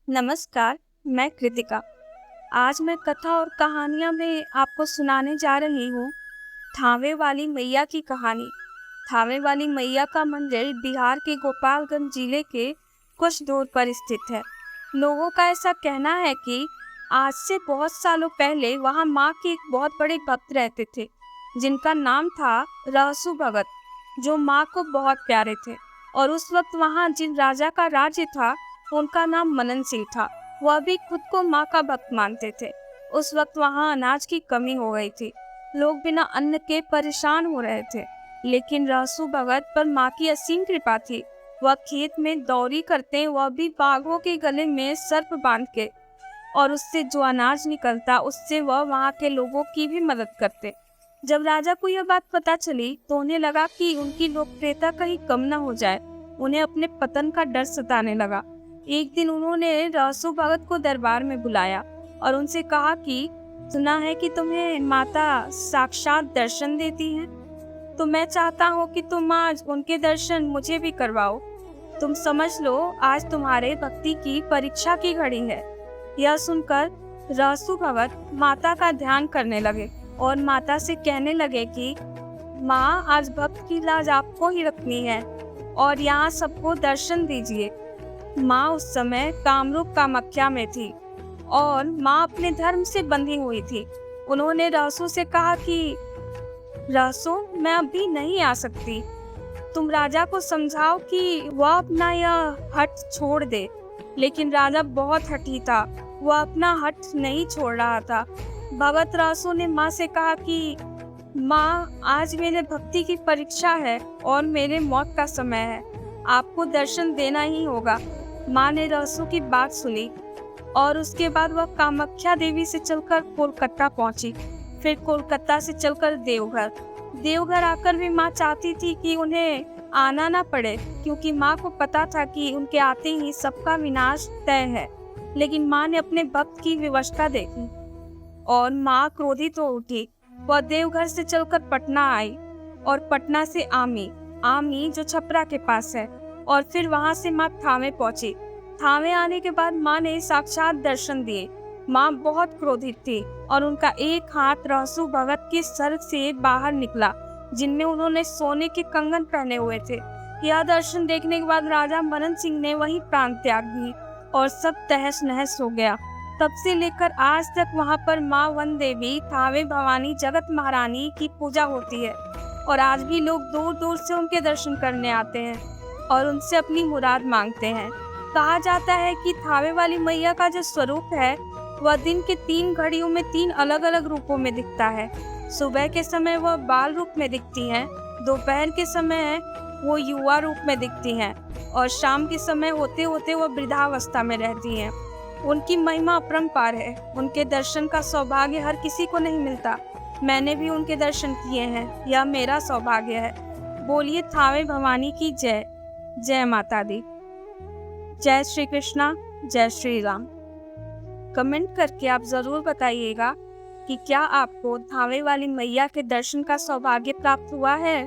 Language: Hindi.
नमस्कार, मैं कृतिका। आज मैं कथा और कहानियाँ में आपको सुनाने जा रही हूँ थावे वाली मैया की कहानी। थावे वाली मैया का मंदिर बिहार के गोपालगंज जिले के कुछ दूर पर स्थित है। लोगों का ऐसा कहना है कि आज से बहुत सालों पहले वहाँ माँ के एक बहुत बड़े भक्त रहते थे, जिनका नाम था रहसु भगत, जो माँ को बहुत प्यारे थे। और उस वक्त वहाँ जिन राजा का राज्य था, उनका नाम मनन सिंह था। वह भी खुद को माँ का भक्त मानते थे। उस वक्त वहाँ अनाज की कमी हो गई थी। लोग बिना अन्न के परेशान हो रहे थे। लेकिन रहसु भगत पर माँ की असीम कृपा थी। वह खेत में दौरी करते, वह भी बाघों के गले में सर्प बांध के, और उससे जो अनाज निकलता उससे वह वहाँ के लोगों की भी मदद करते। जब राजा को यह बात पता चली तो उन्हें लगा कि उनकी लोकप्रियता कहीं कम न हो जाए। उन्हें अपने पतन का डर सताने लगा। एक दिन उन्होंने रहसु भगत को दरबार में बुलाया और उनसे कहा कि सुना है कि तुम्हें माता साक्षात दर्शन देती हैं, तो मैं चाहता हूँ कि तुम आज उनके दर्शन मुझे भी करवाओ। तुम समझ लो, आज तुम्हारे भक्ति की परीक्षा की घड़ी है। यह सुनकर रहसु भगत माता का ध्यान करने लगे और माता से कहने लगे कि माँ, आज भक्त की लाज आपको ही रखनी है और यहाँ सबको दर्शन दीजिए। माँ उस समय कामरूप कामाख्या में थी और माँ अपने धर्म से बंधी हुई थी। उन्होंने रहसु से कहा कि रहसु, मैं अभी नहीं आ सकती। तुम राजा को समझाओ कि वह अपना यह हठ छोड़ दे। लेकिन राजा बहुत हठी था, वह अपना हठ नहीं छोड़ रहा था। भगत रहसु ने माँ से कहा कि माँ, आज मेरे भक्ति की परीक्षा है और मेरे मौत का समय है। आपको दर्शन देना ही होगा। माँ ने रहसु की बात सुनी और उसके बाद वह कामाख्या देवी से चलकर कोलकाता पहुंची, फिर कोलकाता से चलकर देवघर। देवघर आकर भी माँ चाहती थी कि उन्हें आना ना पड़े, क्योंकि माँ को पता था कि उनके आते ही सबका विनाश तय है। लेकिन माँ ने अपने भक्त की विवशता देखी और माँ क्रोधित हो उठी। वह देवघर से चलकर पटना आई और पटना से आमी आमी जो छपरा के पास है, और फिर वहां से माँ थावे पहुंची। थावे आने के बाद माँ ने साक्षात दर्शन दिए। माँ बहुत क्रोधित थी और उनका एक हाथ रहसु भगत के सर से बाहर निकला, जिनमें उन्होंने सोने के कंगन पहने हुए थे। यह दर्शन देखने के बाद राजा मनन सिंह ने वहीं प्राण त्याग दी और सब तहस नहस हो गया। तब से लेकर आज तक वहां पर माँ वन देवी, थावे भवानी, जगत महारानी की पूजा होती है और आज भी लोग दूर दूर से उनके दर्शन करने आते हैं और उनसे अपनी मुराद मांगते हैं। कहा जाता है कि थावे वाली मैया का जो स्वरूप है, वह दिन के 3 घड़ियों में 3 अलग अलग रूपों में दिखता है। सुबह के समय वह बाल रूप में दिखती हैं, दोपहर के समय वो युवा रूप में दिखती हैं और शाम के समय होते होते वह वृद्धावस्था में रहती हैं। उनकी महिमा अपरंपार है। उनके दर्शन का सौभाग्य हर किसी को नहीं मिलता। मैंने भी उनके दर्शन किए हैं, यह मेरा सौभाग्य है। बोलिए थावे भवानी की जय। जय माता दी। जय श्री कृष्णा, जय श्री राम। कमेंट करके आप जरूर बताइएगा कि क्या आपको थावे वाली मैया के दर्शन का सौभाग्य प्राप्त हुआ है।